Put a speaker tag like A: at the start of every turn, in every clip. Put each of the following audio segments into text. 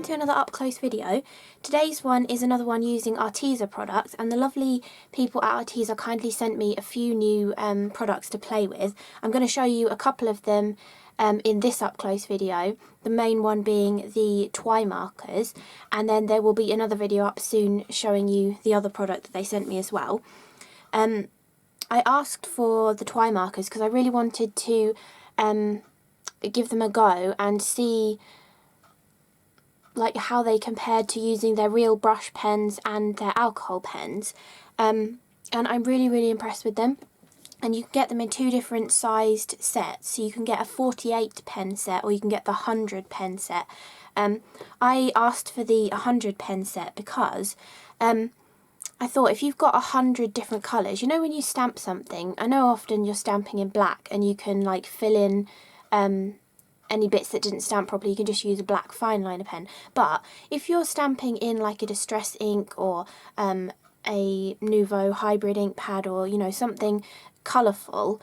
A: to another up close video. Today's one is another one using Arteza products, and the lovely people at Arteza kindly sent me a few new products to play with. I'm going to show you a couple of them in this up close video, the main one being the TwiMarkers, and then there will be another video up soon showing you the other product that they sent me as well. I asked for the TwiMarkers because I really wanted to give them a go and see like how they compared to using their real brush pens and their alcohol pens, and I'm really impressed with them. And you can get them in two different sized sets, so you can get a 48 pen set or you can get the 100 pen set. I asked for the 100 pen set because I thought if you've got 100 different colours, you know when you stamp something, I know often you're stamping in black and you can like fill in any bits that didn't stamp properly, you can just use a black fine liner pen. But if you're stamping in like a distress ink or a Nouveau hybrid ink pad, or you know, something colourful,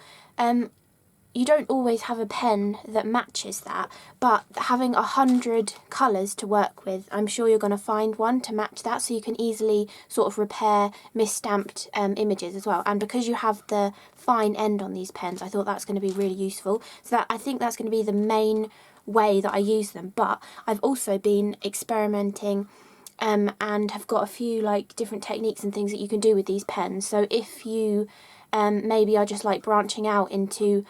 A: you don't always have a pen that matches that, but having 100 colours to work with, I'm sure you're going to find one to match that, so you can easily sort of repair misstamped images as well. And because you have the fine end on these pens, I thought that's going to be really useful. So I think that's going to be the main way that I use them. But I've also been experimenting and have got a few like different techniques and things that you can do with these pens. So if you maybe are just like branching out into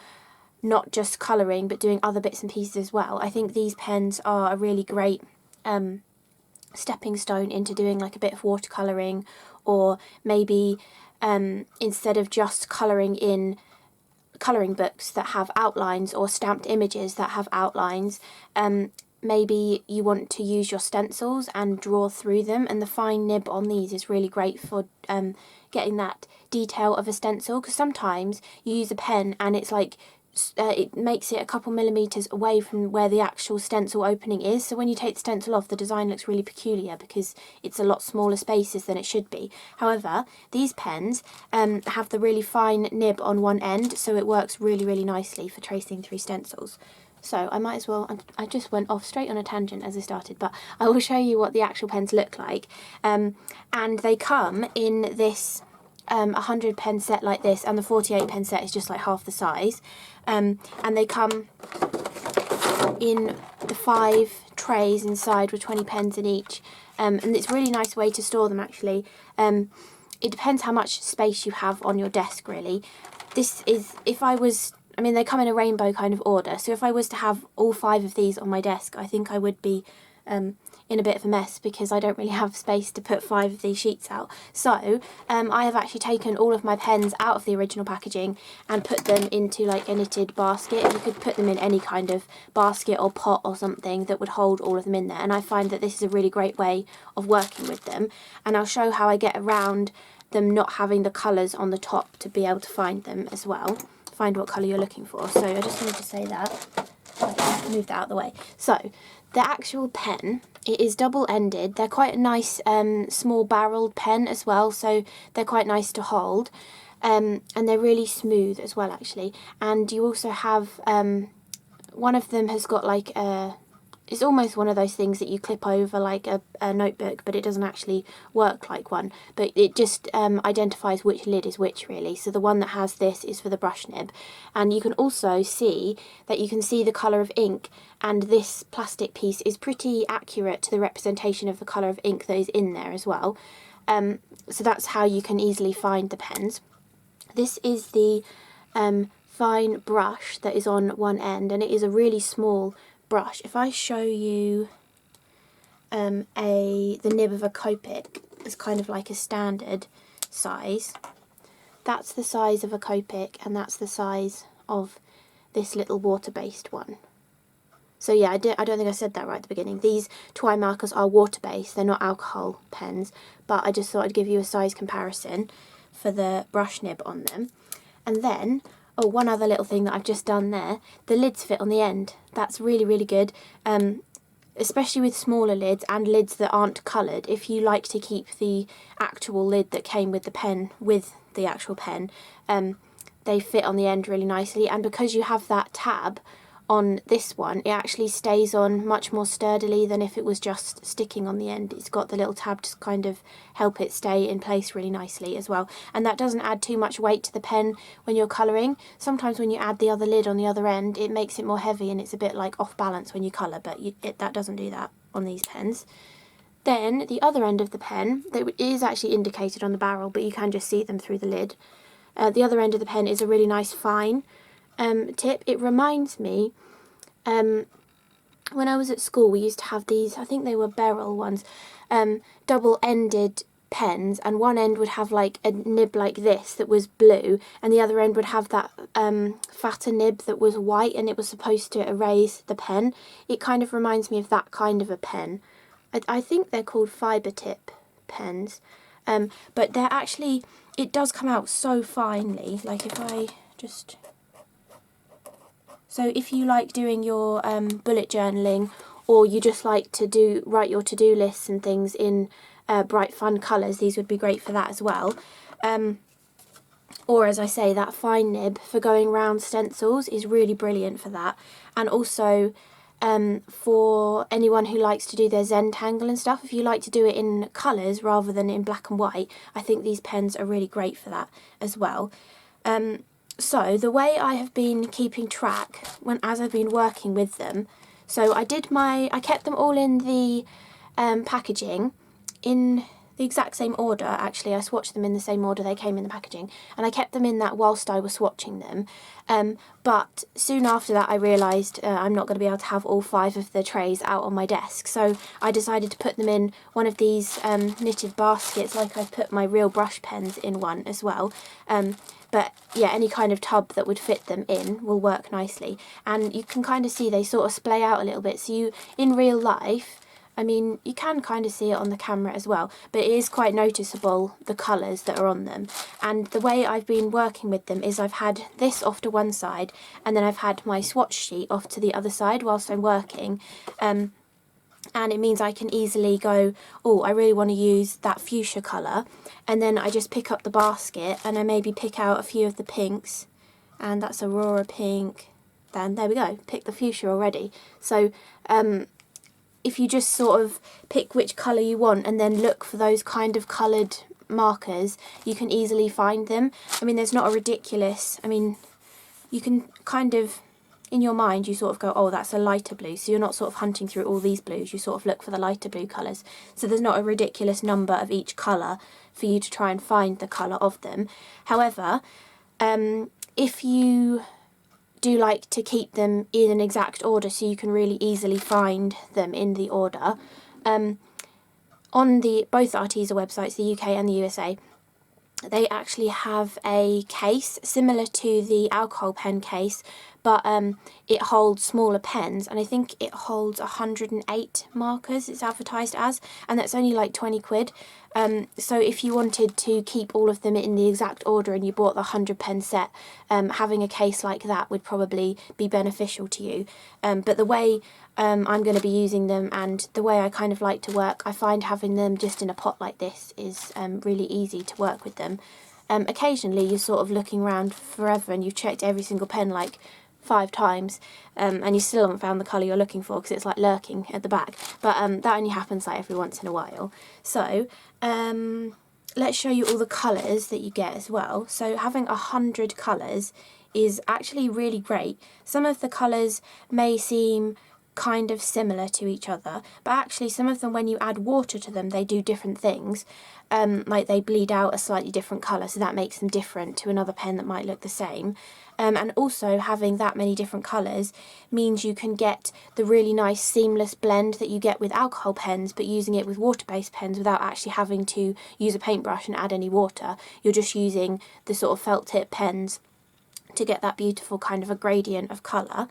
A: not just colouring but doing other bits and pieces as well, I think these pens are a really great stepping stone into doing like a bit of watercolouring, or maybe instead of just colouring in colouring books that have outlines or stamped images that have outlines, maybe you want to use your stencils and draw through them, and the fine nib on these is really great for getting that detail of a stencil, because sometimes you use a pen and it's like it makes it a couple millimetres away from where the actual stencil opening is, so when you take the stencil off the design looks really peculiar because it's a lot smaller spaces than it should be. However, these pens have the really fine nib on one end, so it works really nicely for tracing through stencils. So I might as well, I just went off straight on a tangent as I started, but I will show you what the actual pens look like. And they come in this 100 pen set like this, and the 48 pen set is just like half the size. And they come in the 5 trays inside with 20 pens in each. And it's a really nice way to store them actually. It depends how much space you have on your desk really. This is, if I was, I mean, they come in a rainbow kind of order, so if I was to have all 5 of these on my desk, I think I would be in a bit of a mess because I don't really have space to put 5 of these sheets out. So I have actually taken all of my pens out of the original packaging and put them into like a knitted basket. You could put them in any kind of basket or pot or something that would hold all of them in there, and I find that this is a really great way of working with them, and I'll show how I get around them not having the colours on the top to be able to find them as well. Find what colour you're looking for. So I just wanted to say that. Okay, move that out of the way. So the actual pen, it is double-ended. They're quite a nice small barreled pen as well, so they're quite nice to hold, and they're really smooth as well actually. And you also have one of them has got like a, it's almost one of those things that you clip over like a notebook, but it doesn't actually work like one, but it just identifies which lid is which really. So the one that has this is for the brush nib, and you can also see that you can see the colour of ink, and this plastic piece is pretty accurate to the representation of the colour of ink that is in there as well. So that's how you can easily find the pens. This is the fine brush that is on one end, and it is a really small brush. If I show you the nib of a Copic, it's kind of like a standard size. That's the size of a Copic, and that's the size of this little water-based one. So yeah, I don't think I said that right at the beginning. These TwiMarkers are water-based, they're not alcohol pens, but I just thought I'd give you a size comparison for the brush nib on them. And then, oh, one other little thing that I've just done there, the lids fit on the end. That's really good, especially with smaller lids and lids that aren't coloured. If you like to keep the actual lid that came with the pen with the actual pen, they fit on the end really nicely. And because you have that tab on this one, it actually stays on much more sturdily than if it was just sticking on the end. It's got the little tab to kind of help it stay in place really nicely as well, and that doesn't add too much weight to the pen when you're colouring. Sometimes when you add the other lid on the other end, it makes it more heavy and it's a bit like off balance when you colour, but that doesn't do that on these pens. Then the other end of the pen, that is actually indicated on the barrel, but you can just see them through the lid. The other end of the pen is a really nice fine tip. It reminds me, when I was at school we used to have these, I think they were Beryl ones, double-ended pens, and one end would have like a nib like this that was blue, and the other end would have that fatter nib that was white, and it was supposed to erase the pen. It kind of reminds me of that kind of a pen. I think they're called fibre tip pens, but they're actually, it does come out so finely. Like if I just... So if you like doing your bullet journaling, or you just like to write your to-do lists and things in bright fun colours, these would be great for that as well. Or as I say, that fine nib for going round stencils is really brilliant for that. And also for anyone who likes to do their Zentangle and stuff, if you like to do it in colours rather than in black and white, I think these pens are really great for that as well. So the way I have been keeping track as I've been working with them, so I kept them all in the packaging in the exact same order. Actually, I swatched them in the same order they came in the packaging, and I kept them in that whilst I was swatching them. But soon after that I realised I'm not going to be able to have all 5 of the trays out on my desk, so I decided to put them in one of these knitted baskets, like I put my real brush pens in one as well. But yeah, any kind of tub that would fit them in will work nicely. And you can kind of see they sort of splay out a little bit. So in real life, I mean, you can kind of see it on the camera as well, but it is quite noticeable, the colours that are on them. And the way I've been working with them is I've had this off to one side, and then I've had my swatch sheet off to the other side whilst I'm working. And it means I can easily go, oh, I really want to use that fuchsia colour, and then I just pick up the basket and I maybe pick out a few of the pinks, and that's Aurora pink, then there we go, pick the fuchsia already. So if you just sort of pick which colour you want and then look for those kind of coloured markers, you can easily find them. I mean, there's not a ridiculous, I mean, you can kind of, in your mind, you sort of go, oh, that's a lighter blue. So you're not sort of hunting through all these blues. You sort of look for the lighter blue colours. So there's not a ridiculous number of each colour for you to try and find the colour of them. However, if you do like to keep them in an exact order so you can really easily find them in the order, on both Arteza websites, the UK and the USA, they actually have a case similar to the alcohol pen case, but it holds smaller pens, and I think it holds 108 markers, it's advertised as, and that's only like 20 quid. So if you wanted to keep all of them in the exact order and you bought the 100 pen set, having a case like that would probably be beneficial to you. But the way I'm going to be using them and the way I kind of like to work, I find having them just in a pot like this is really easy to work with them. Occasionally you're sort of looking around forever and you've checked every single pen like 5 times, and you still haven't found the colour you're looking for because it's like lurking at the back, but that only happens like every once in a while. So let's show you all the colours that you get as well. So having 100 colours is actually really great. Some of the colours may seem kind of similar to each other, but actually some of them, when you add water to them, they do different things. Like they bleed out a slightly different colour, so that makes them different to another pen that might look the same. And also having that many different colours means you can get the really nice seamless blend that you get with alcohol pens, but using it with water-based pens without actually having to use a paintbrush and add any water. You're just using the sort of felt tip pens to get that beautiful kind of a gradient of colour.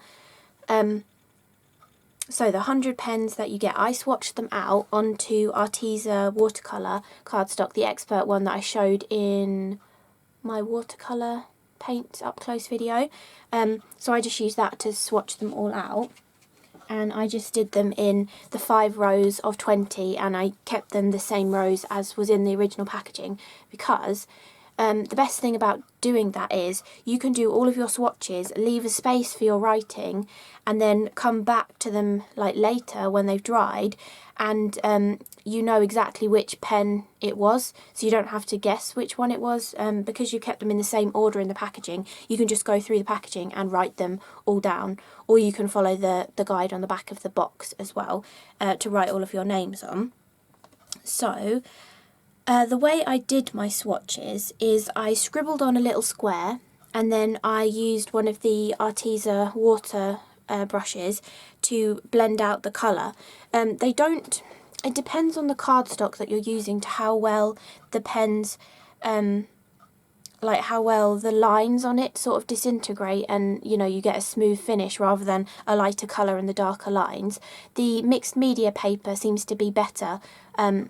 A: So the 100 pens that you get, I swatched them out onto Arteza Watercolour cardstock, the expert one that I showed in my watercolour paint up close video. So I just used that to swatch them all out, and I just did them in the 5 rows of 20, and I kept them the same rows as was in the original packaging because the best thing about doing that is you can do all of your swatches, leave a space for your writing, and then come back to them like later when they've dried, and you know exactly which pen it was, so you don't have to guess which one it was. Because you kept them in the same order in the packaging, you can just go through the packaging and write them all down, or you can follow the guide on the back of the box as well to write all of your names on. So the way I did my swatches is I scribbled on a little square, and then I used one of the Arteza water brushes to blend out the colour. It depends on the cardstock that you're using to how well the pens, like how well the lines on it sort of disintegrate, and you know, you get a smooth finish rather than a lighter colour and the darker lines. The mixed media paper seems to be better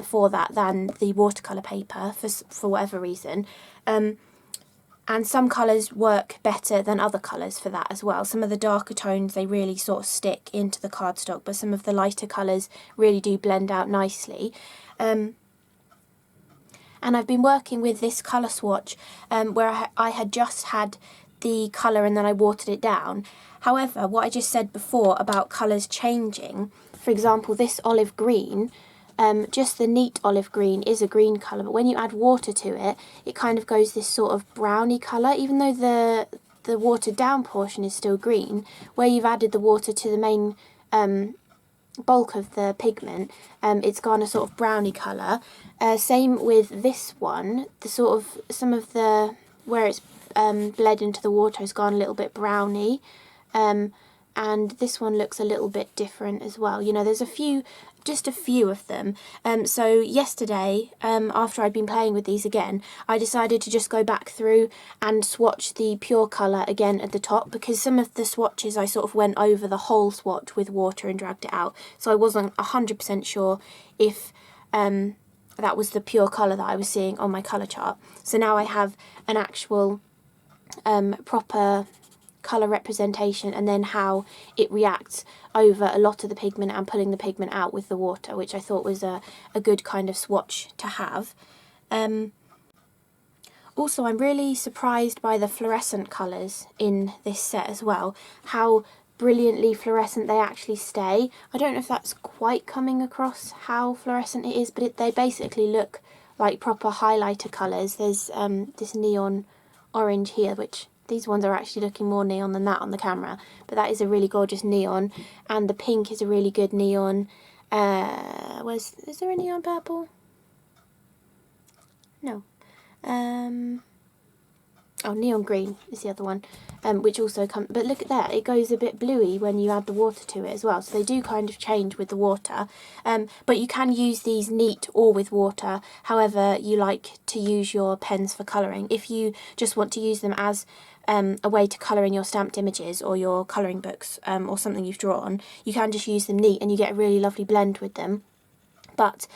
A: for that than the watercolour paper for whatever reason. And some colours work better than other colours for that as well. Some of the darker tones, they really sort of stick into the cardstock, but some of the lighter colours really do blend out nicely. And I've been working with this colour swatch where I had just had the colour and then I watered it down. However, what I just said before about colours changing, for example, this olive green, just the neat olive green is a green colour, but when you add water to it, it kind of goes this sort of browny colour, even though the watered down portion is still green. Where you've added the water to the main bulk of the pigment, it's gone a sort of browny colour. Same with this one, the sort of, some of the, where it's bled into the water has gone a little bit browny, and this one looks a little bit different as well. You know, there's just a few of them. So yesterday, after I'd been playing with these again, I decided to just go back through and swatch the pure colour again at the top, because some of the swatches I sort of went over the whole swatch with water and dragged it out, so I wasn't 100% sure if that was the pure colour that I was seeing on my colour chart. So now I have an actual proper colour representation, and then how it reacts over a lot of the pigment and pulling the pigment out with the water, which I thought was a good kind of swatch to have. Also, I'm really surprised by the fluorescent colours in this set as well, how brilliantly fluorescent they actually stay. I don't know if that's quite coming across how fluorescent it is, but they basically look like proper highlighter colours. There's this neon orange here, which these ones are actually looking more neon than that on the camera, but that is a really gorgeous neon, and the pink is a really good neon. Is there a neon purple? No. Oh, neon green is the other one, which also comes, but look at that, it goes a bit bluey when you add the water to it as well, so they do kind of change with the water. But you can use these neat or with water, however you like to use your pens for colouring. If you just want to use them as a way to colour in your stamped images or your colouring books, or something you've drawn, you can just use them neat and you get a really lovely blend with them. But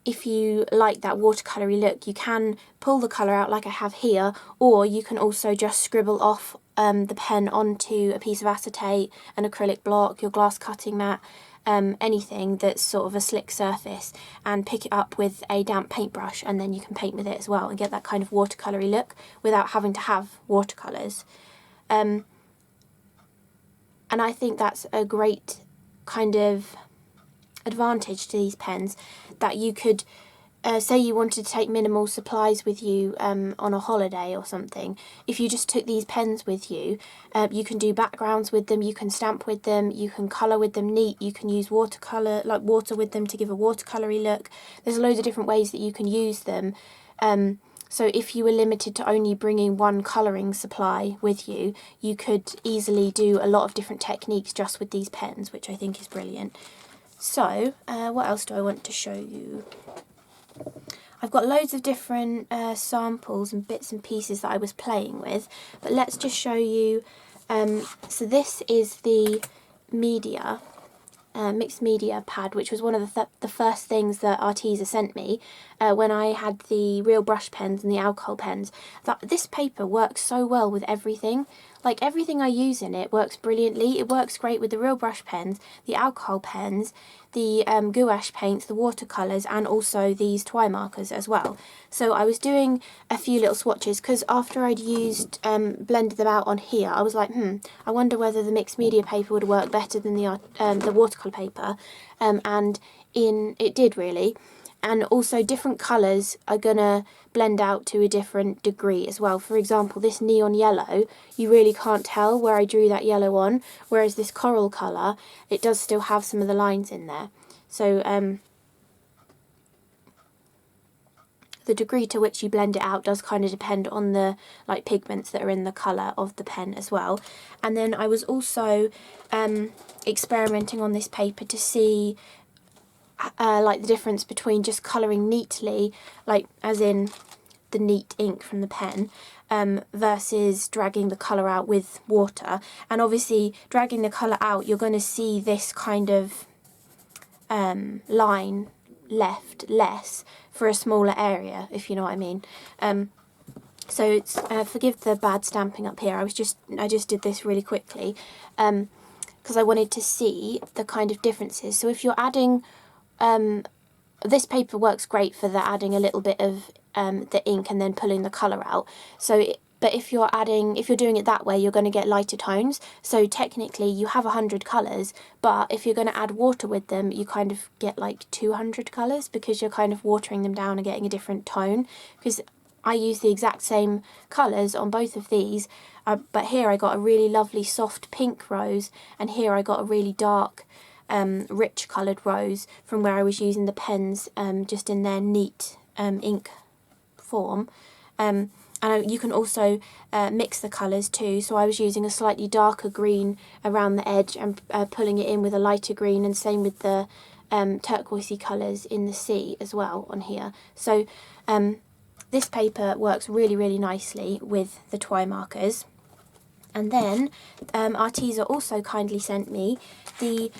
A: if you like that watercolory look, you can pull the colour out like I have here, or you can also just scribble off the pen onto a piece of acetate, an acrylic block, your glass cutting mat, anything that's sort of a slick surface, and pick it up with a damp paintbrush, and then you can paint with it as well and get that kind of watercolory look without having to have watercolours. And I think that's a great kind of advantage to these pens, that you could say you wanted to take minimal supplies with you on a holiday or something. If you just took these pens with you, you can do backgrounds with them, you can stamp with them, you can colour with them neat, you can use watercolour, like water with them to give a watercolory look. There's loads of different ways that you can use them. So if you were limited to only bringing one colouring supply with you, you could easily do a lot of different techniques just with these pens, which I think is brilliant. So, what else do I want to show you? I've got loads of different samples and bits and pieces that I was playing with, but let's just show you. So this is the media, mixed media pad, which was one of the first things that Arteza sent me when I had the real brush pens and the alcohol pens. This paper works so well with everything. like everything I use in it works brilliantly. It works great with the real brush pens, the alcohol pens, the gouache paints, the watercolours, and also these TwiMarkers as well. So I was doing a few little swatches because after I'd used, blended them out on here, I was like, I wonder whether the mixed media paper would work better than the watercolour paper, and it did really. And also different colours are going to blend out to a different degree as well. For example, this neon yellow, you really can't tell where I drew that yellow on, whereas this coral colour, it does still have some of the lines in there. So the degree to which you blend it out does kind of depend on the like pigments that are in the colour of the pen as well. And then I was also experimenting on this paper to see like the difference between just colouring neatly, like as in the neat ink from the pen, versus dragging the colour out with water. And obviously dragging the colour out, you're going to see this kind of line left less for a smaller area, if you know what I mean. So it's forgive the bad stamping up here. I just did this really quickly because I wanted to see the kind of differences. So if you're adding this paper works great for the adding a little bit of the ink and then pulling the colour out. But if you're doing it that way, you're going to get lighter tones. So technically you have 100 colours, but if you're going to add water with them, you kind of get like 200 colours because you're kind of watering them down and getting a different tone. Because I use the exact same colours on both of these, but here I got a really lovely soft pink rose, and here I got a really dark rich coloured rose from where I was using the pens just in their neat ink form. And you can also mix the colours too, so I was using a slightly darker green around the edge and pulling it in with a lighter green, and same with the turquoisey colours in the sea as well on here. So this paper works really, really nicely with the TwiMarkers. And then Arteza also kindly sent me the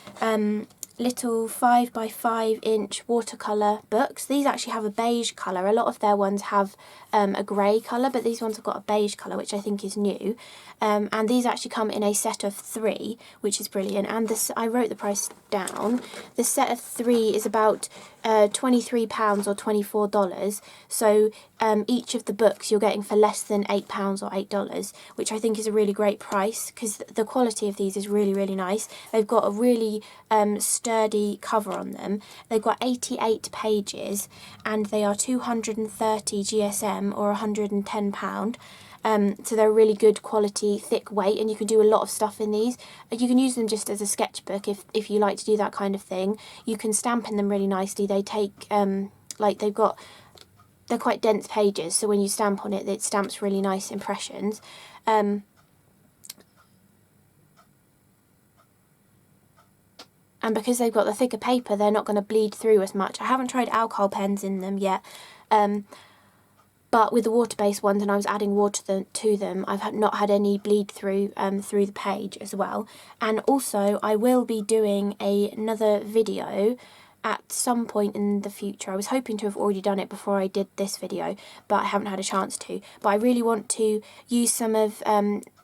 A: little 5x5" watercolour books. These actually have a beige colour. A lot of their ones have a grey colour, but these ones have got a beige colour, which I think is new. And these actually come in a set of 3, which is brilliant. And this, I wrote the price down. The set of 3 is about £23 or $24. So each of the books you're getting for less than £8 or $8, which I think is a really great price because the quality of these is really, really nice. They've got a really sturdy cover on them. They've got 88 pages and they are 230 GSM or £110. So they're a really good quality, thick weight, and you can do a lot of stuff in these. You can use them just as a sketchbook if you like to do that kind of thing. You can stamp in them really nicely. They take, they're quite dense pages, so when you stamp on it, it stamps really nice impressions. And because they've got the thicker paper, they're not going to bleed through as much. I haven't tried alcohol pens in them yet. But with the water-based ones, and I was adding water to them, I've not had any bleed through through the page as well. And also, I will be doing another video at some point in the future. I was hoping to have already done it before I did this video, but I haven't had a chance to. But I really want to use some of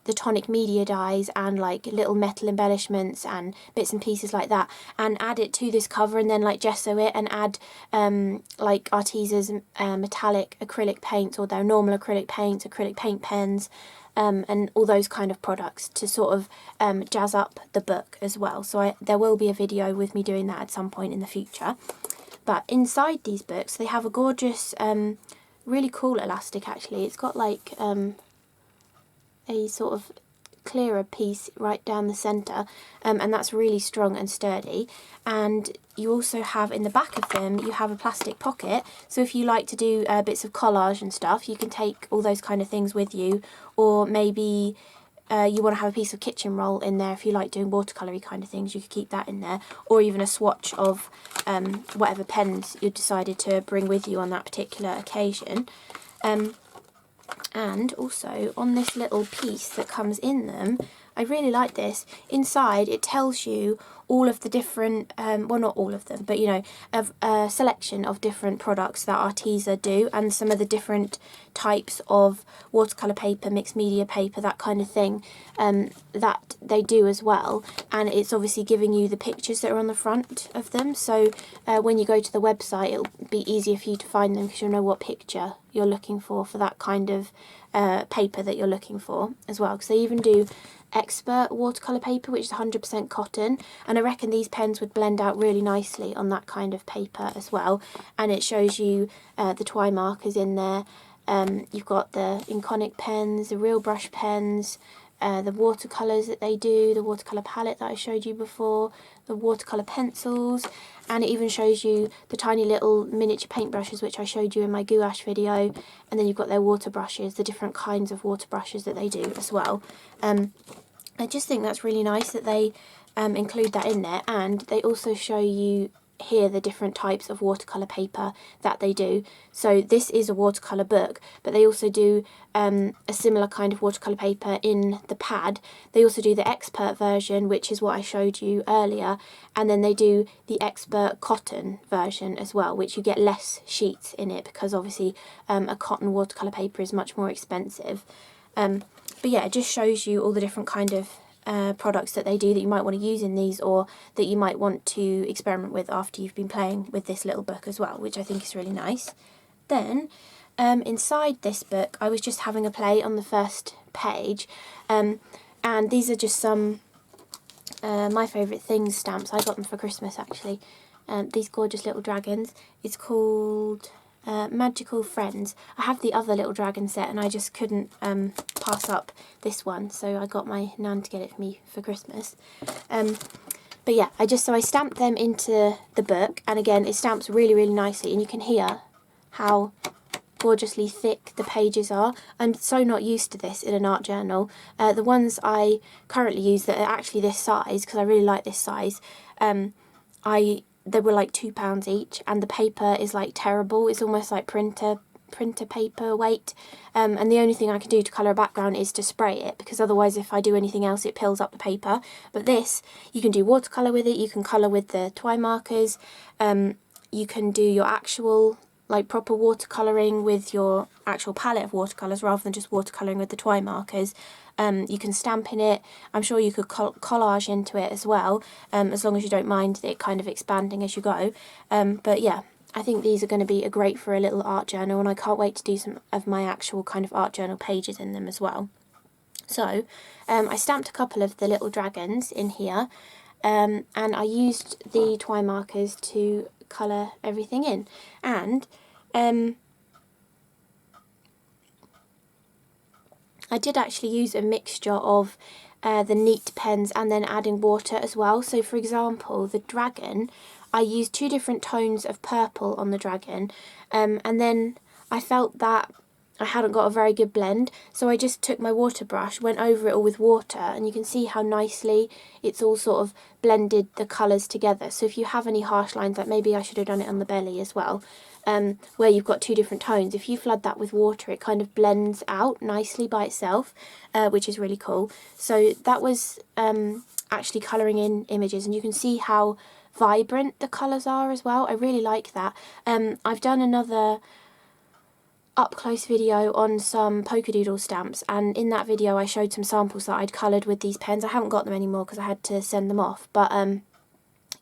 A: the tonic media dyes and like little metal embellishments and bits and pieces like that, and add it to this cover, and then like gesso it and add like Arteza's metallic acrylic paints, or their normal acrylic paints, acrylic paint pens, and all those kind of products to sort of jazz up the book as well. So there will be a video with me doing that at some point in the future. But inside these books they have a gorgeous really cool elastic actually. It's got like a sort of clearer piece right down the centre, and that's really strong and sturdy. And you also have in the back of them, you have a plastic pocket, so if you like to do bits of collage and stuff, you can take all those kind of things with you. Or maybe you want to have a piece of kitchen roll in there if you like doing watercolour kind of things, you could keep that in there. Or even a swatch of whatever pens you decided to bring with you on that particular occasion. And also on this little piece that comes in them, I really like this. Inside it tells you all of the different, well not all of them, but you know, a selection of different products that Arteza do, and some of the different types of watercolour paper, mixed media paper, that kind of thing, that they do as well. And it's obviously giving you the pictures that are on the front of them, so when you go to the website it'll be easier for you to find them because you'll know what picture you're looking for that kind of paper that you're looking for as well. Because they even do expert watercolour paper, which is 100% cotton, and I reckon these pens would blend out really nicely on that kind of paper as well. And it shows you the TwiMarkers in there. You've got the Inconic pens, the real brush pens, the watercolours that they do, the watercolour palette that I showed you before, the watercolour pencils, and it even shows you the tiny little miniature paintbrushes which I showed you in my gouache video, and then you've got their water brushes, the different kinds of water brushes that they do as well. I just think that's really nice that they include that in there, and they also show you here the different types of watercolour paper that they do. So this is a watercolour book, but they also do a similar kind of watercolour paper in the pad. They also do the expert version, which is what I showed you earlier, and then they do the expert cotton version as well, which you get less sheets in it because obviously a cotton watercolour paper is much more expensive. But yeah, it just shows you all the different kind of products that they do that you might want to use in these, or that you might want to experiment with after you've been playing with this little book as well, which I think is really nice. Then inside this book I was just having a play on the first page, and these are just some My Favourite Things stamps. I got them for Christmas actually. These gorgeous little dragons. It's called Magical Friends. I have the other little dragon set and I just couldn't pass up this one, so I got my nan to get it for me for Christmas. But yeah, I stamped them into the book, and again it stamps really, really nicely, and you can hear how gorgeously thick the pages are. I'm so not used to this in an art journal. The ones I currently use that are actually this size, because I really like this size, they were like £2 each, and the paper is like terrible. It's almost like printer paper weight, and the only thing I can do to colour a background is to spray it, because otherwise if I do anything else it pills up the paper. But this, you can do watercolour with it, you can colour with the TwiMarkers, you can do your actual like proper watercolouring with your actual palette of watercolours rather than just watercolouring with the TwiMarkers. You can stamp in it. I'm sure you could collage into it as well, as long as you don't mind it kind of expanding as you go. But yeah, I think these are going to be great for a little art journal, and I can't wait to do some of my actual kind of art journal pages in them as well. So I stamped a couple of the little dragons in here, and I used the TwiMarkers to colour everything in. And I did actually use a mixture of the neat pens and then adding water as well. So for example, the dragon, I used 2 different tones of purple on the dragon, and then I felt that I hadn't got a very good blend, so I just took my water brush, went over it all with water, and you can see how nicely it's all sort of blended the colours together. So if you have any harsh lines, like maybe I should have done it on the belly as well, where you've got 2 different tones, if you flood that with water it kind of blends out nicely by itself, which is really cool. So that was actually colouring in images, and you can see how vibrant the colours are as well. I really like that. I've done another up close video on some polka doodle stamps, and in that video I showed some samples that I'd coloured with these pens. I haven't got them anymore because I had to send them off, but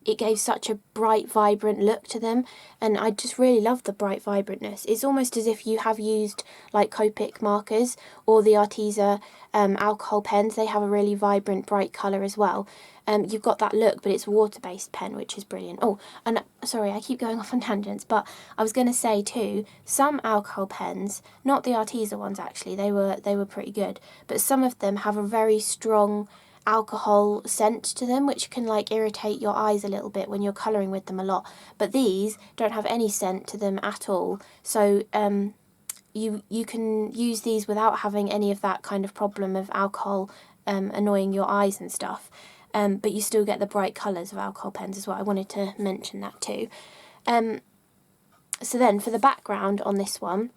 A: it gave such a bright, vibrant look to them, and I just really love the bright vibrantness. It's almost as if you have used like Copic markers or the Arteza alcohol pens. They have a really vibrant, bright colour as well. You've got that look, but it's a water-based pen, which is brilliant. Oh, and sorry, I keep going off on tangents, but I was going to say too, some alcohol pens, not the Arteza ones actually, they were pretty good, but some of them have a very strong alcohol scent to them, which can like irritate your eyes a little bit when you're colouring with them a lot. But these don't have any scent to them at all, so you can use these without having any of that kind of problem of alcohol annoying your eyes and stuff. But you still get the bright colours of alcohol pens as well. I wanted to mention that too. So then for the background on this one,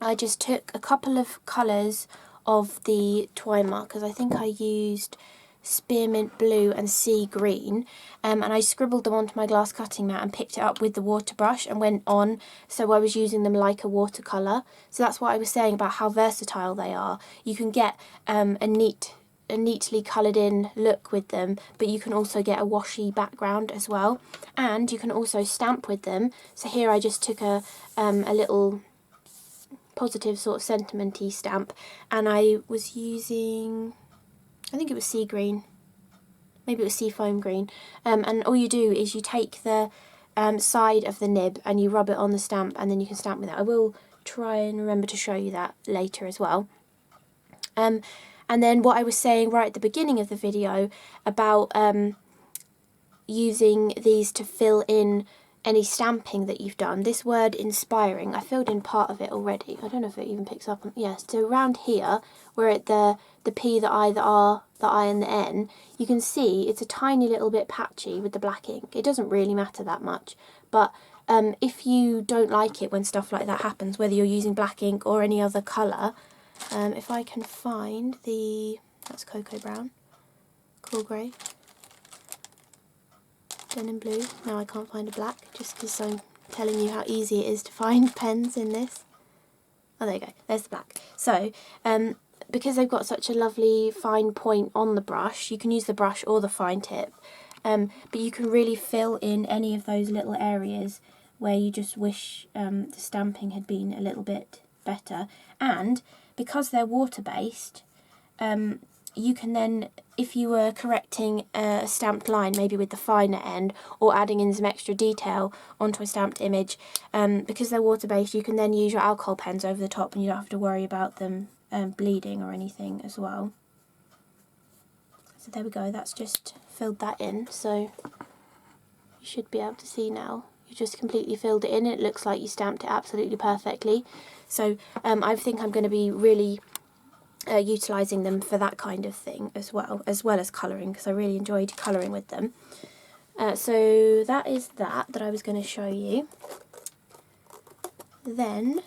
A: I just took a couple of colours of the TwiMarkers. I think I used Spearmint Blue and Sea Green, and I scribbled them onto my glass cutting mat and picked it up with the water brush and went on, so I was using them like a watercolour. So that's what I was saying about how versatile they are. You can get a neatly coloured in look with them, but you can also get a washy background as well, and you can also stamp with them. So here I just took a little positive sort of sentimenty stamp, and I was using, I think it was sea green, maybe it was seafoam green, and all you do is you take the side of the nib and you rub it on the stamp, and then you can stamp with it. I will try and remember to show you that later as well. And then what I was saying right at the beginning of the video about using these to fill in any stamping that you've done. This word inspiring, I filled in part of it already. I don't know if it even picks up on, yes, so around here, where at the P, the I, the R, the I and the N, you can see it's a tiny little bit patchy with the black ink. It doesn't really matter that much, but if you don't like it when stuff like that happens, whether you're using black ink or any other colour, if I can find that's cocoa brown, cool grey, denim blue. Now I can't find a black, just because I'm telling you how easy it is to find pens in this. Oh, there you go, there's the black. So, because they've got such a lovely fine point on the brush, you can use the brush or the fine tip, but you can really fill in any of those little areas where you just wish the stamping had been a little bit better. And because they're water-based, you can then, if you were correcting a stamped line, maybe with the finer end, or adding in some extra detail onto a stamped image, because they're water-based, you can then use your alcohol pens over the top and you don't have to worry about them bleeding or anything as well. So there we go, that's just filled that in, so you should be able to see now. You just completely filled it in, it looks like you stamped it absolutely perfectly. So I think I'm going to be really utilising them for that kind of thing as well as colouring, because I really enjoyed colouring with them. So that is that I was going to show you. Then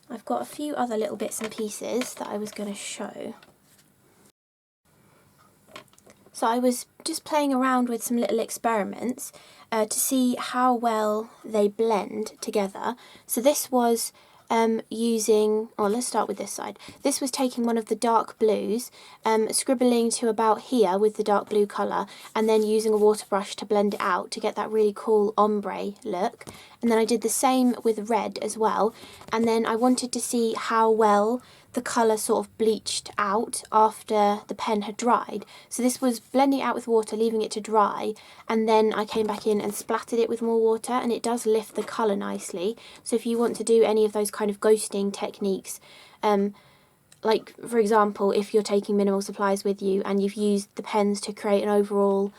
A: I've got a few other little bits and pieces that I was going to show. So I was just playing around with some little experiments to see how well they blend together. So this was using, let's start with this side. This was taking one of the dark blues, scribbling to about here with the dark blue colour, and then using a water brush to blend it out to get that really cool ombre look. And then I did the same with red as well, and then I wanted to see how well the colour sort of bleached out after the pen had dried. So this was blending it out with water, leaving it to dry, and then I came back in and splattered it with more water, and it does lift the colour nicely. So if you want to do any of those kind of ghosting techniques, like for example, if you're taking minimal supplies with you and you've used the pens to create an overall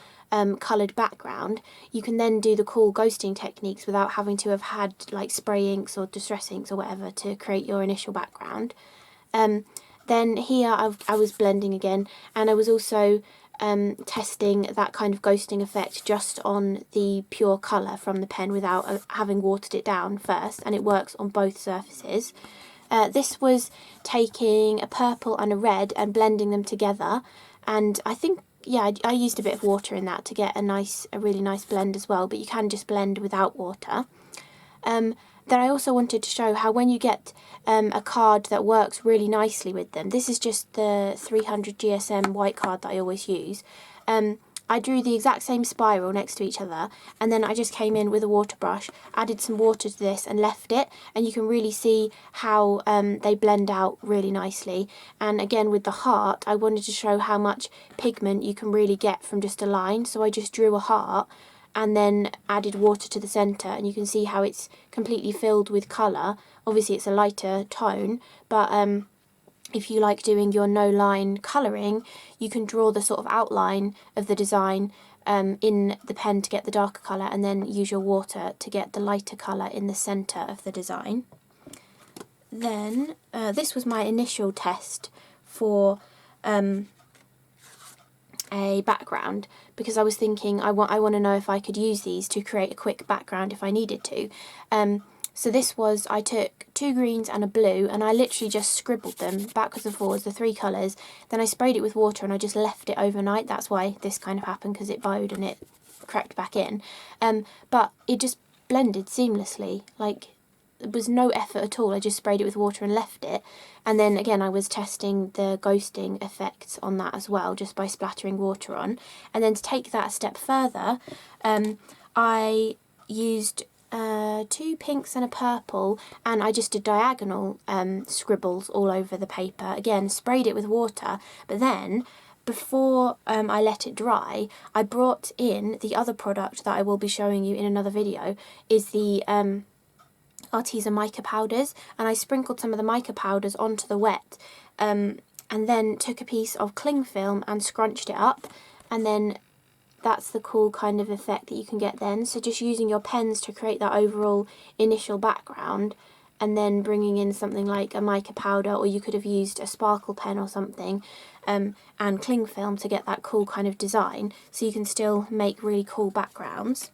A: coloured background, you can then do the cool ghosting techniques without having to have had like spray inks or distress inks or whatever to create your initial background. Then here I was blending again, and I was also testing that kind of ghosting effect just on the pure colour from the pen without having watered it down first, and it works on both surfaces. This was taking a purple and a red and blending them together, and I think, yeah, I used a bit of water in that to get a really nice blend as well, but you can just blend without water. Then I also wanted to show how when you get a card that works really nicely with them, this is just the 300 GSM white card that I always use, I drew the exact same spiral next to each other, and then I just came in with a water brush, added some water to this and left it, and you can really see how they blend out really nicely. And again with the heart, I wanted to show how much pigment you can really get from just a line, so I just drew a heart and then added water to the centre, and you can see how it's completely filled with colour. Obviously it's a lighter tone, but if you like doing your no line colouring, you can draw the sort of outline of the design in the pen to get the darker colour, and then use your water to get the lighter colour in the centre of the design. Then this was my initial test for a background, because I was thinking I want to know if I could use these to create a quick background if I needed to. So this was, I took 2 greens and a blue, and I literally just scribbled them backwards and forwards, the 3 colours. Then I sprayed it with water and I just left it overnight. That's why this kind of happened, because it bowed and it crept back in. But it just blended seamlessly. Like, it was no effort at all. I just sprayed it with water and left it. And then again, I was testing the ghosting effects on that as well, just by splattering water on. And then to take that a step further, I used 2 pinks and a purple, and I just did diagonal scribbles all over the paper. Again, sprayed it with water, but then before I let it dry, I brought in the other product that I will be showing you in another video, is the Arteza mica powders, and I sprinkled some of the mica powders onto the wet, and then took a piece of cling film and scrunched it up, and then that's the cool kind of effect that you can get then. So just using your pens to create that overall initial background, and then bringing in something like a mica powder, or you could have used a sparkle pen or something, and cling film to get that cool kind of design, so you can still make really cool backgrounds.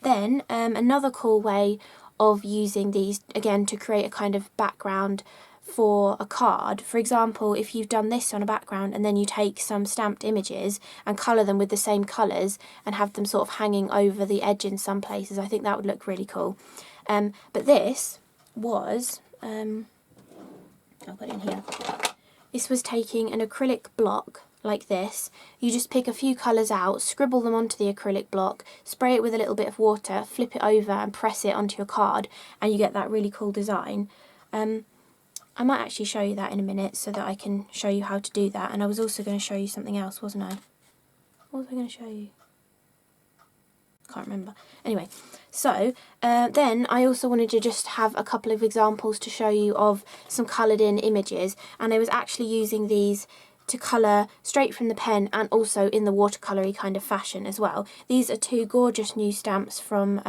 A: Then another cool way of using these, again, to create a kind of background for a card. For example, if you've done this on a background and then you take some stamped images and colour them with the same colours and have them sort of hanging over the edge in some places, I think that would look really cool. But this was, I've got it in here, this was taking an acrylic block like this. You just pick a few colours out, scribble them onto the acrylic block, spray it with a little bit of water, flip it over and press it onto your card, and you get that really cool design. I might actually show you that in a minute so that I can show you how to do that. And I was also going to show you something else, wasn't I? What was I going to show you? Can't remember. Anyway, so then I also wanted to just have a couple of examples to show you of some coloured in images, and I was actually using these to colour straight from the pen and also in the watercolour-y kind of fashion as well. These are 2 gorgeous new stamps from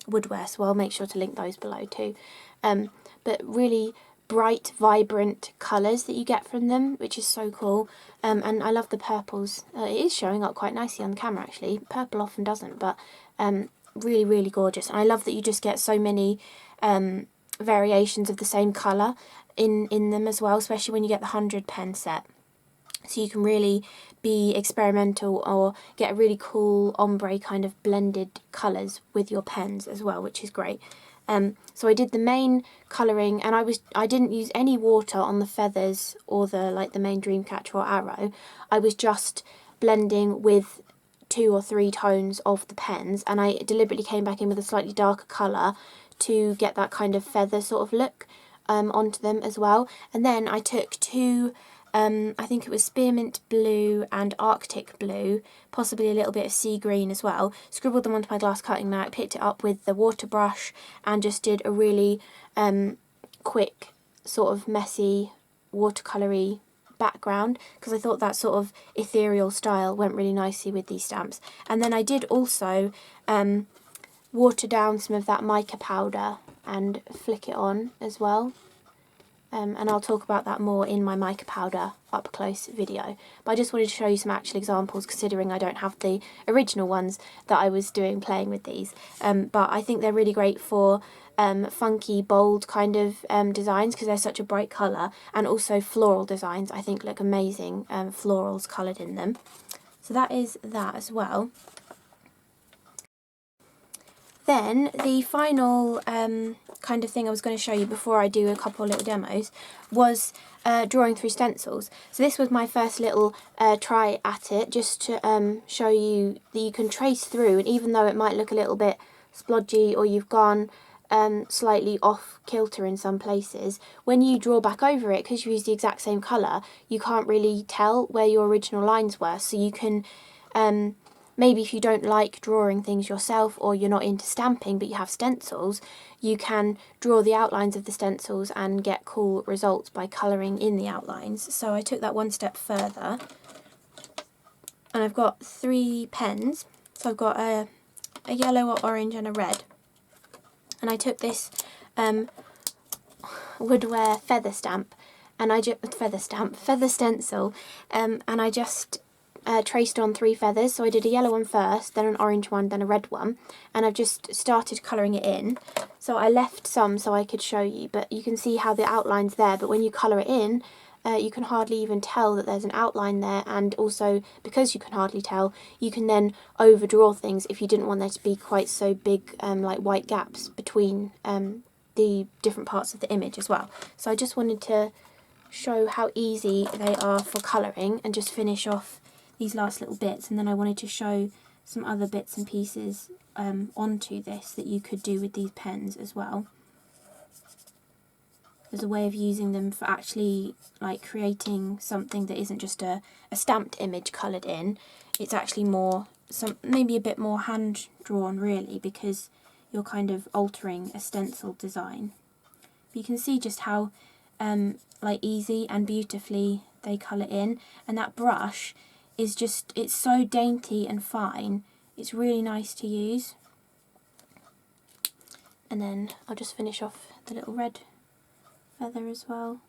A: Woodware, so I'll make sure to link those below too. But really bright, vibrant colours that you get from them, which is so cool. And I love the purples. It is showing up quite nicely on the camera actually. Purple often doesn't, but really, really gorgeous. And I love that you just get so many variations of the same colour in them as well, especially when you get the 100 pen set. So you can really be experimental or get a really cool ombre kind of blended colours with your pens as well, which is great. So I did the main colouring, and I didn't use any water on the feathers or the main Dreamcatcher or arrow. I was just blending with 2 or 3 tones of the pens, and I deliberately came back in with a slightly darker colour to get that kind of feather sort of look onto them as well. And then I took 2, I think it was spearmint blue and arctic blue, possibly a little bit of sea green as well, scribbled them onto my glass cutting mat, picked it up with the water brush, and just did a really quick, sort of messy, watercolour-y background, because I thought that sort of ethereal style went really nicely with these stamps. And then I did also water down some of that mica powder and flick it on as well. And I'll talk about that more in my Mica Powder Up Close video. But I just wanted to show you some actual examples, considering I don't have the original ones that I was doing playing with these. But I think they're really great for funky, bold kind of designs, because they're such a bright colour. And also floral designs, I think, look amazing, florals coloured in them. So that is that as well. Then the final kind of thing I was going to show you before I do a couple of little demos was drawing through stencils. So this was my first little try at it, just to show you that you can trace through, and even though it might look a little bit splodgy or you've gone slightly off kilter in some places, when you draw back over it, because you use the exact same colour, you can't really tell where your original lines were. So you can maybe if you don't like drawing things yourself, or you're not into stamping but you have stencils, you can draw the outlines of the stencils and get cool results by colouring in the outlines. So I took that one step further, and I've got 3 pens. So I've got a yellow, a orange and a red. And I took this Woodware feather stamp, and feather stencil, and I just traced on 3 feathers, so I did a yellow one first, then an orange one, then a red one, and I've just started colouring it in. So I left some so I could show you, but you can see how the outline's there, but when you colour it in, you can hardly even tell that there's an outline there, and also because you can hardly tell, you can then overdraw things if you didn't want there to be quite so big like white gaps between the different parts of the image as well. So I just wanted to show how easy they are for colouring and just finish off these last little bits, and then I wanted to show some other bits and pieces onto this that you could do with these pens as well. There's a way of using them for actually like creating something that isn't just a stamped image coloured in. It's actually more, maybe a bit more hand drawn really, because you're kind of altering a stencil design. But you can see just how like easy and beautifully they colour in, and that brush is just, it's so dainty and fine. It's really nice to use. And then I'll just finish off the little red feather as well.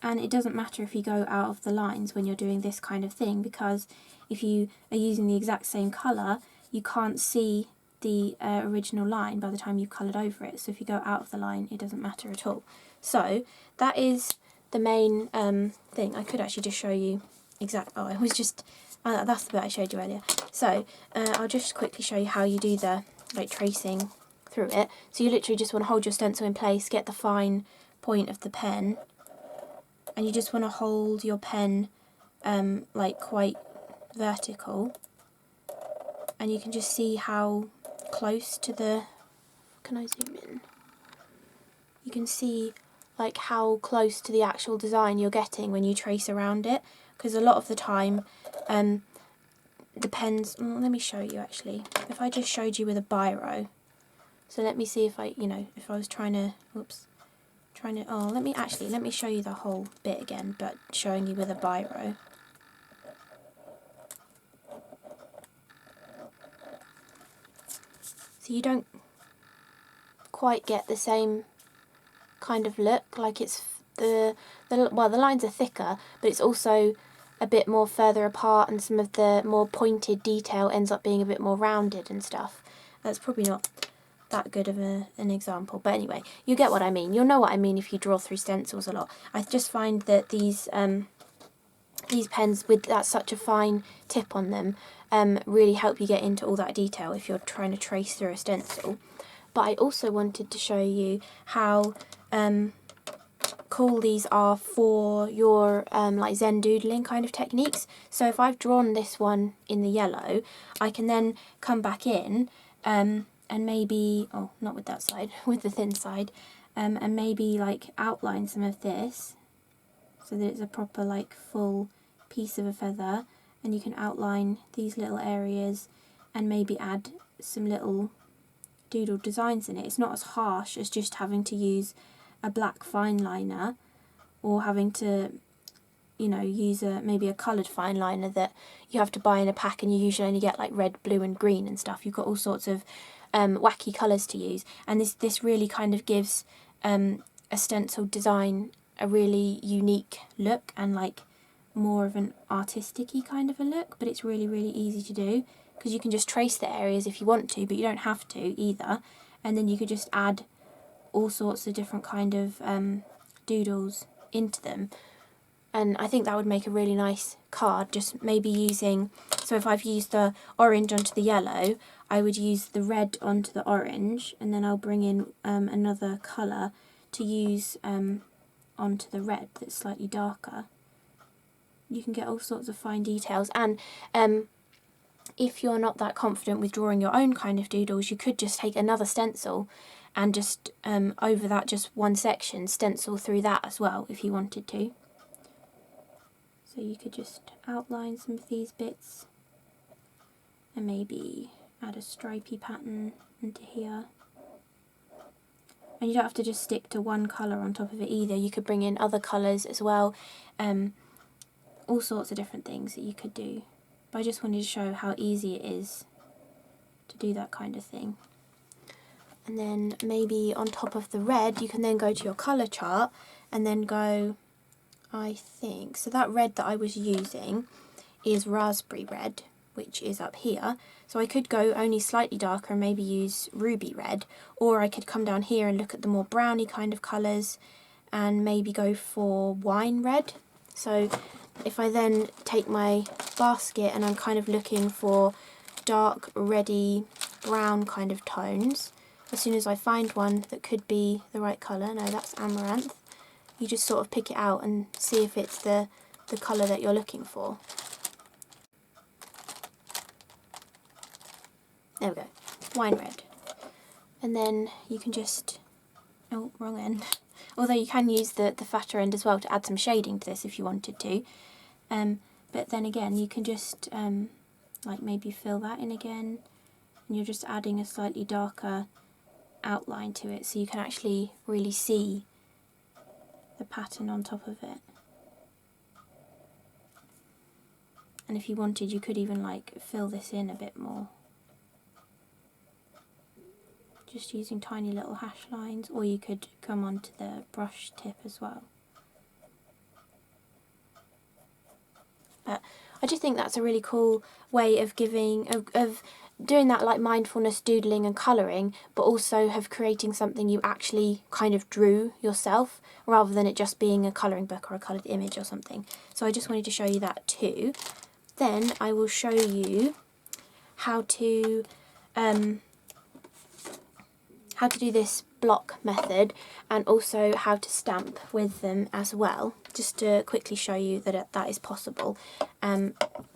A: And it doesn't matter if you go out of the lines when you're doing this kind of thing, because if you are using the exact same colour, you can't see the original line by the time you've coloured over it. So if you go out of the line, it doesn't matter at all. So that is the main thing. I could actually just show you I was just, that's the bit I showed you earlier. So I'll just quickly show you how you do the like tracing through it. So you literally just want to hold your stencil in place, get the fine point of the pen, and you just want to hold your pen like quite vertical, and you can just see how close to the, can I zoom in? You can see like how close to the actual design you're getting when you trace around it, because a lot of the time the pens, let me show you actually, if I just showed you with a biro, so let me see if I, if I was trying to, let me show you the whole bit again, but showing you with a biro. So you don't quite get the same kind of look, like it's the lines are thicker, but it's also a bit more further apart, and some of the more pointed detail ends up being a bit more rounded and stuff. That's probably not that good of an example, but anyway, you get what I mean. You'll know what I mean if you draw through stencils a lot. I just find that these pens with that such a fine tip on them really help you get into all that detail if you're trying to trace through a stencil. But I also wanted to show you how cool these are for your like Zen doodling kind of techniques. So if I've drawn this one in the yellow, I can then come back in and maybe, oh, not with that side, with the thin side, and maybe like outline some of this so that it's a proper like full piece of a feather, and you can outline these little areas and maybe add some little doodle designs in it. It's not as harsh as just having to use a black fine liner, or having to, use maybe a coloured fine liner that you have to buy in a pack, and you usually only get like red, blue and green and stuff. You've got all sorts of wacky colours to use, and this really kind of gives a stencil design a really unique look, and like more of an artistic-y kind of a look, but it's really, really easy to do, because you can just trace the areas if you want to, but you don't have to either, and then you could just add all sorts of different kind of doodles into them. And I think that would make a really nice card, just maybe using, so if I've used the orange onto the yellow, I would use the red onto the orange, and then I'll bring in another colour to use onto the red that's slightly darker. You can get all sorts of fine details, and if you're not that confident with drawing your own kind of doodles, you could just take another stencil and just over that just one section stencil through that as well if you wanted to. So you could just outline some of these bits and maybe add a stripy pattern into here. And you don't have to just stick to one colour on top of it either. You could bring in other colours as well. All sorts of different things that you could do. But I just wanted to show how easy it is to do that kind of thing. And then maybe on top of the red, you can then go to your colour chart and then go, I think, so that red that I was using is raspberry red, which is up here. So I could go only slightly darker and maybe use ruby red, or I could come down here and look at the more browny kind of colours and maybe go for wine red. So if I then take my basket and I'm kind of looking for dark, reddy, brown kind of tones, as soon as I find one that could be the right colour, no, that's amaranth, you just sort of pick it out and see if it's the colour that you're looking for. There we go, wine red. And then you can just, oh, wrong end. Although you can use the fatter end as well to add some shading to this if you wanted to. But then again, you can just like maybe fill that in again, and you're just adding a slightly darker outline to it so you can actually really see the pattern on top of it. And if you wanted, you could even like fill this in a bit more, just using tiny little hash lines, or you could come onto the brush tip as well. But I just think that's a really cool way of doing that like mindfulness doodling and colouring, but also of creating something you actually kind of drew yourself, rather than it just being a colouring book or a coloured image or something. So I just wanted to show you that too. Then I will show you how to do this block method, and also how to stamp with them as well, just to quickly show you that that is possible.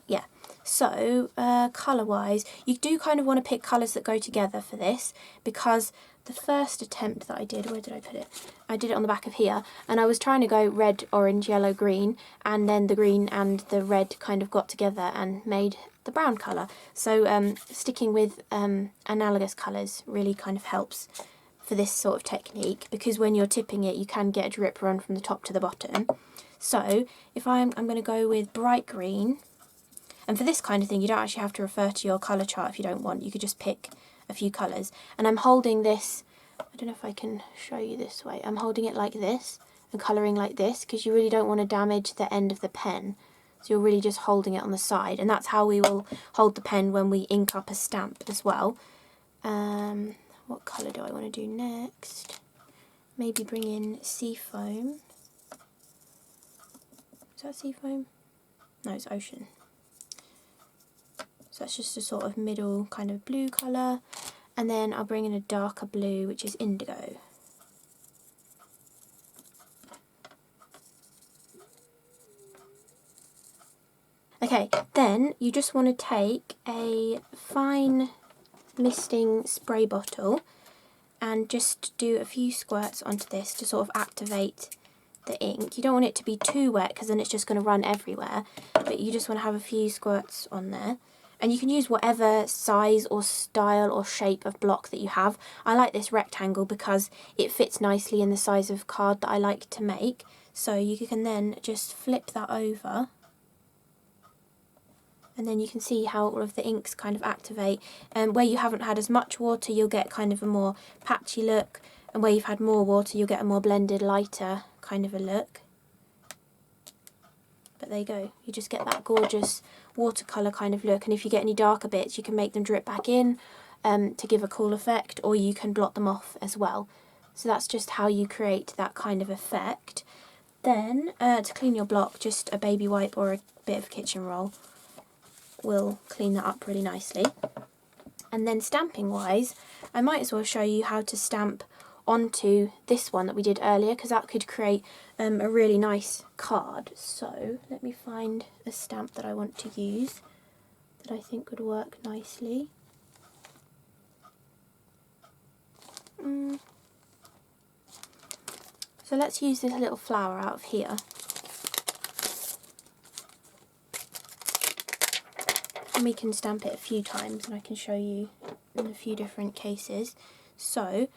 A: Yeah, so colour wise, you do kind of want to pick colours that go together for this, because the first attempt that I did, where did I put it? I did it on the back of here, and I was trying to go red, orange, yellow, green, and then the green and the red kind of got together and made the brown colour. So sticking with analogous colours really kind of helps for this sort of technique, because when you're tipping it you can get a drip run from the top to the bottom. So if I'm going to go with bright green, and for this kind of thing you don't actually have to refer to your colour chart if you don't want, you could just pick a few colours. And I'm holding this, I don't know if I can show you this way, I'm holding it like this and colouring like this, because you really don't want to damage the end of the pen. So you're really just holding it on the side, and that's how we will hold the pen when we ink up a stamp as well. What colour do I want to do next? Maybe bring in Seafoam. Is that Seafoam? No, it's Ocean. So that's just a sort of middle kind of blue colour, and then I'll bring in a darker blue, which is Indigo. Okay, then you just want to take a fine misting spray bottle and just do a few squirts onto this to sort of activate the ink. You don't want it to be too wet, because then it's just going to run everywhere, but you just want to have a few squirts on there. And you can use whatever size or style or shape of block that you have. I like this rectangle because it fits nicely in the size of card that I like to make. So you can then just flip that over, and then you can see how all of the inks kind of activate. And where you haven't had as much water, you'll get kind of a more patchy look, and where you've had more water, you'll get a more blended, lighter kind of a look. But there you go, you just get that gorgeous watercolour kind of look. And if you get any darker bits, you can make them drip back in to give a cool effect, or you can blot them off as well. So that's just how you create that kind of effect. Then to clean your block, just a baby wipe or a bit of kitchen roll will clean that up really nicely. And then stamping wise, I might as well show you how to stamp onto this one that we did earlier, because that could create a really nice card. So let me find a stamp that I want to use that I think would work nicely. So let's use this little flower out of here. And we can stamp it a few times, and I can show you in a few different cases. So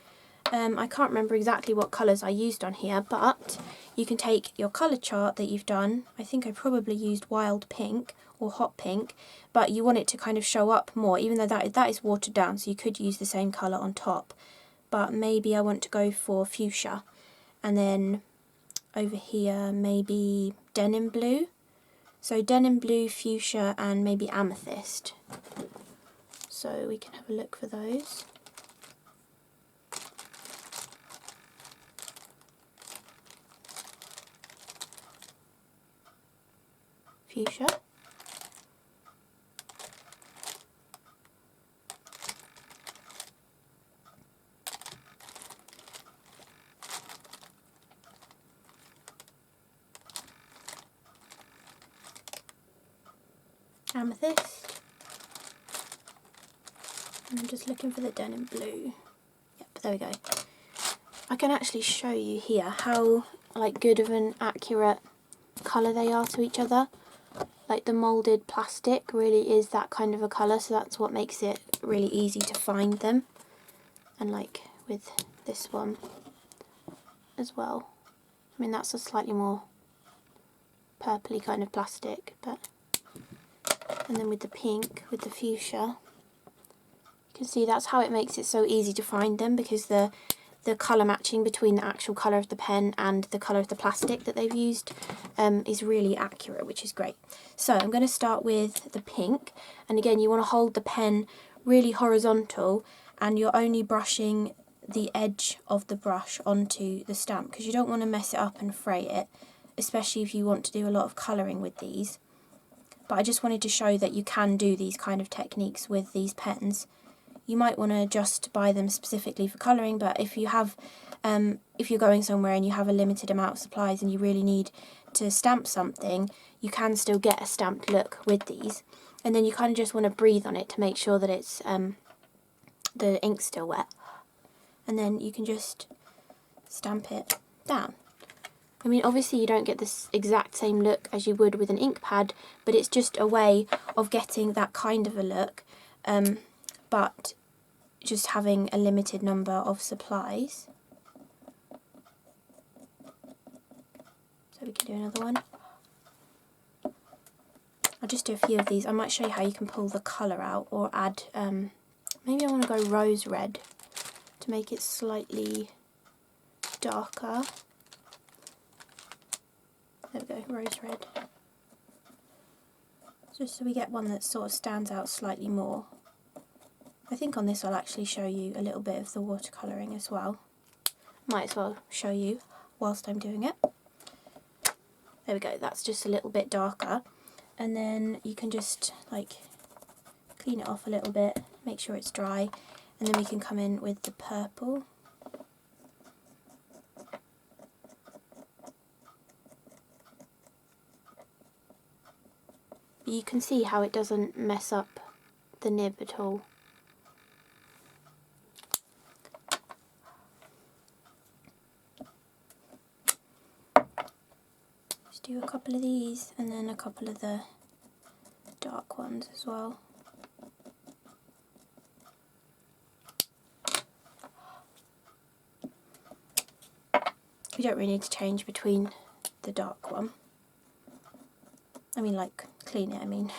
A: I can't remember exactly what colours I used on here, but you can take your colour chart that you've done. I think I probably used Wild Pink or Hot Pink, but you want it to kind of show up more, even though that is watered down, so you could use the same colour on top. But maybe I want to go for Fuchsia, and then over here maybe denim blue. So denim blue, fuchsia and maybe amethyst. So we can have a look for those. Fuchsia. Amethyst. And I'm just looking for the denim blue. Yep, there we go. I can actually show you here how like good of an accurate colour they are to each other. Like the moulded plastic really is that kind of a colour, so that's what makes it really easy to find them. And like with this one as well. I mean, that's a slightly more purpley kind of plastic, but and then with the pink, with the fuchsia, you can see that's how it makes it so easy to find them, because the colour matching between the actual colour of the pen and the colour of the plastic that they've used is really accurate, which is great. So I'm going to start with the pink, and again you want to hold the pen really horizontal and you're only brushing the edge of the brush onto the stamp, because you don't want to mess it up and fray it, especially if you want to do a lot of colouring with these. But I just wanted to show that you can do these kind of techniques with these pens. You might want to just buy them specifically for colouring, but if you have, if you're going somewhere and you have a limited amount of supplies and you really need to stamp something, you can still get a stamped look with these. And then you kind of just want to breathe on it to make sure that it's the ink's still wet. And then you can just stamp it down. I mean, obviously you don't get this exact same look as you would with an ink pad, but it's just a way of getting that kind of a look, but just having a limited number of supplies. So we can do another one. I'll just do a few of these. I might show you how you can pull the colour out or add, maybe I want to go rose red to make it slightly darker. There we go, rose red. Just so we get one that sort of stands out slightly more. I think on this I'll actually show you a little bit of the watercolouring as well. Might as well show you whilst I'm doing it. There we go, that's just a little bit darker. And then you can just like clean it off a little bit, make sure it's dry, and then we can come in with the purple. You can see how it doesn't mess up the nib at all. Just do a couple of these and then a couple of the dark ones as well. You don't really need to change between the dark one. I mean, like, clean it, I mean.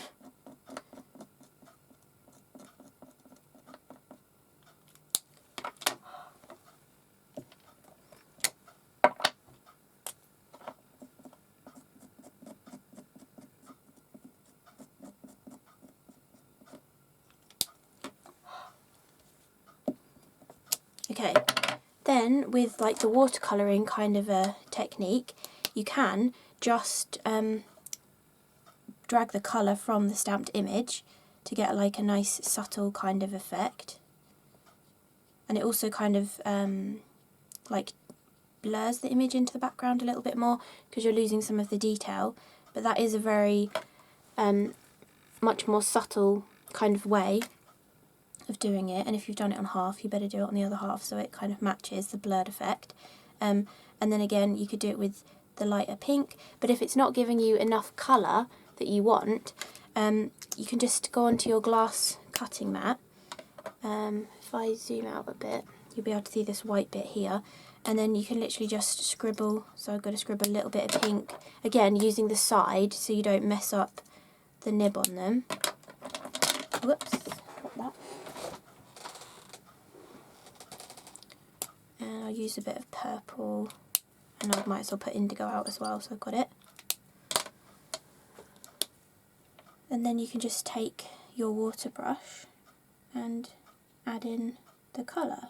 A: Okay, then with like the watercolouring kind of a technique, you can just drag the colour from the stamped image to get like a nice subtle kind of effect. And it also kind of like blurs the image into the background a little bit more because you're losing some of the detail, but that is a very much more subtle kind of way of doing it. And if you've done it on half, you better do it on the other half so it kind of matches the blurred effect. And then again you could do it with the lighter pink, but if it's not giving you enough colour that you want, you can just go onto your glass cutting mat. If I zoom out a bit, you'll be able to see this white bit here, and then you can literally just scribble. So I've got to scribble a little bit of pink, again using the side so you don't mess up the nib on them. Whoops, not that. And I'll use a bit of purple and I might as well put indigo out as well, so I've got it. And then you can just take your water brush and add in the colour,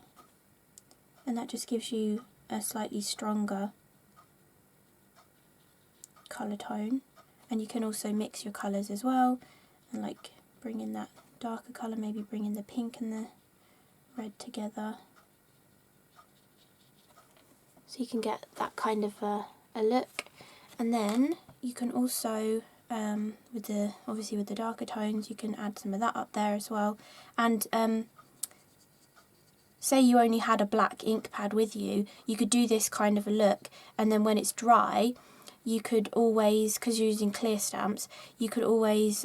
A: and that just gives you a slightly stronger colour tone. And you can also mix your colours as well, and like bring in that darker colour, maybe bring in the pink and the red together, so you can get that kind of a look. And then you can also obviously with the darker tones, you can add some of that up there as well. And say you only had a black ink pad with you, you could do this kind of a look, and then when it's dry, you could always, because you're using clear stamps, you could always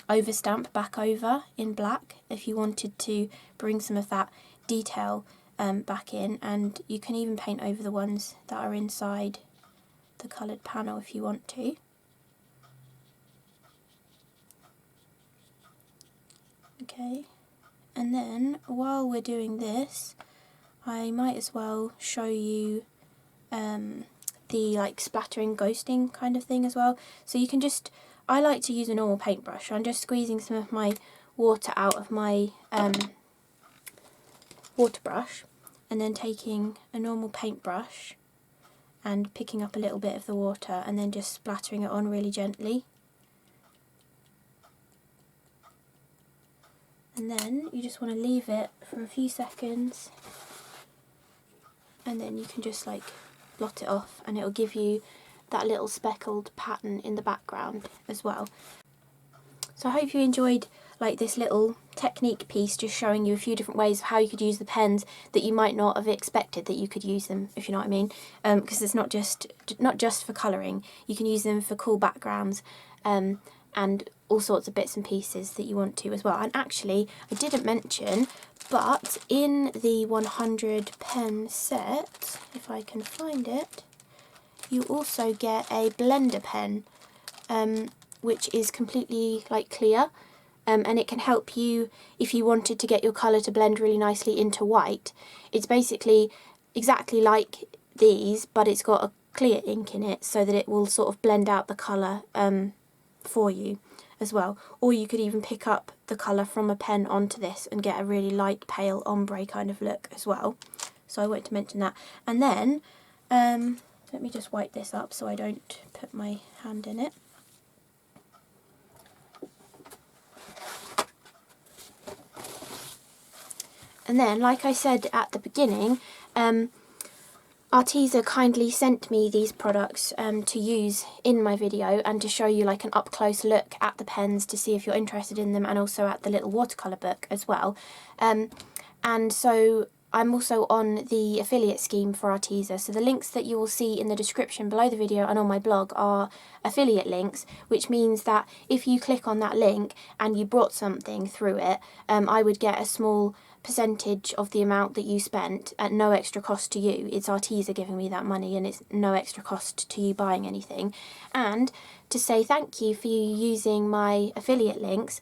A: overstamp back over in black if you wanted to bring some of that detail back in. And you can even paint over the ones that are inside the coloured panel if you want to. Okay, and then while we're doing this, I might as well show you the like splattering ghosting kind of thing as well. So you can just, I like to use a normal paintbrush. I'm just squeezing some of my water out of my water brush, and then taking a normal paintbrush and picking up a little bit of the water and then just splattering it on really gently. And then you just want to leave it for a few seconds, and then you can just like blot it off, and it'll give you that little speckled pattern in the background as well. So I hope you enjoyed like this little technique piece, just showing you a few different ways of how you could use the pens that you might not have expected that you could use them, if you know what I mean. Because it's not just for colouring, you can use them for cool backgrounds, and all sorts of bits and pieces that you want to as well. And actually, I didn't mention, but in the 100 pen set, if I can find it, you also get a blender pen, which is completely like clear, and it can help you if you wanted to get your colour to blend really nicely into white. It's basically exactly like these, but it's got a clear ink in it so that it will sort of blend out the colour for you as well. Or you could even pick up the colour from a pen onto this and get a really light pale ombre kind of look as well. So I wanted to mention that. And then let me just wipe this up so I don't put my hand in it. And then, like I said at the beginning, Arteza kindly sent me these products to use in my video and to show you like an up-close look at the pens to see if you're interested in them, and also at the little watercolour book as well. And so I'm also on the affiliate scheme for Arteza, so the links that you will see in the description below the video and on my blog are affiliate links, which means that if you click on that link and you brought something through it, I would get a small percentage of the amount that you spent at no extra cost to you. It's Arteza giving me that money, and it's no extra cost to you buying anything. And to say thank you for you using my affiliate links,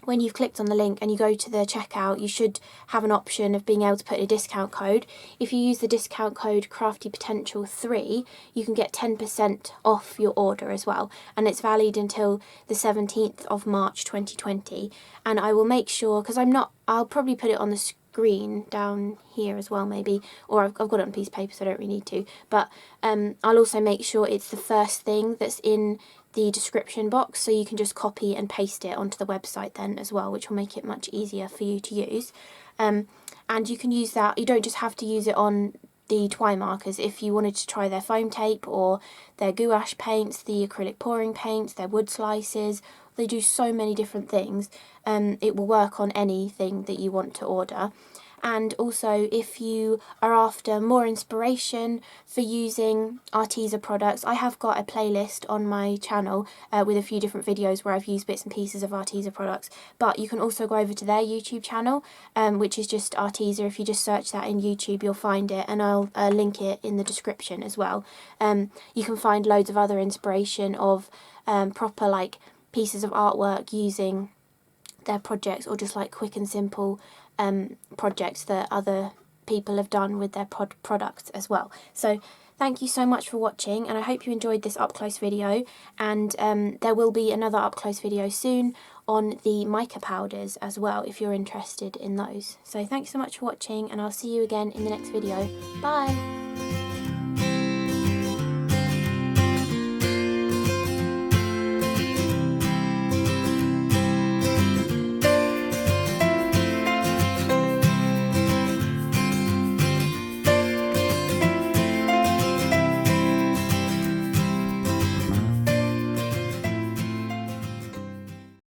A: when you've clicked on the link and you go to the checkout, you should have an option of being able to put in a discount code. If you use the discount code CRaFTiPotential3, you can get 10% off your order as well, and it's valid until the 17th of March 2020. And I will make sure, because I'll probably put it on the screen down here as well maybe, or I've got it on a piece of paper so I don't really need to, but I'll also make sure it's the first thing that's in the description box, so you can just copy and paste it onto the website then as well, which will make it much easier for you to use. And you can use that, you don't just have to use it on the TwiMarkers. If you wanted to try their foam tape or their gouache paints, the acrylic pouring paints, their wood slices, they do so many different things. It will work on anything that you want to order. And also, if you are after more inspiration for using Arteza products, I have got a playlist on my channel with a few different videos where I've used bits and pieces of Arteza products. But you can also go over to their YouTube channel, which is just Arteza. If you just search that in YouTube, you'll find it, and I'll link it in the description as well. You can find loads of other inspiration of proper like pieces of artwork using their projects, or just like quick and simple projects that other people have done with their products as well. So thank you so much for watching, and I hope you enjoyed this up close video, and there will be another up close video soon on the mica powders as well if you're interested in those. So thanks so much for watching, and I'll see you again in the next video. Bye!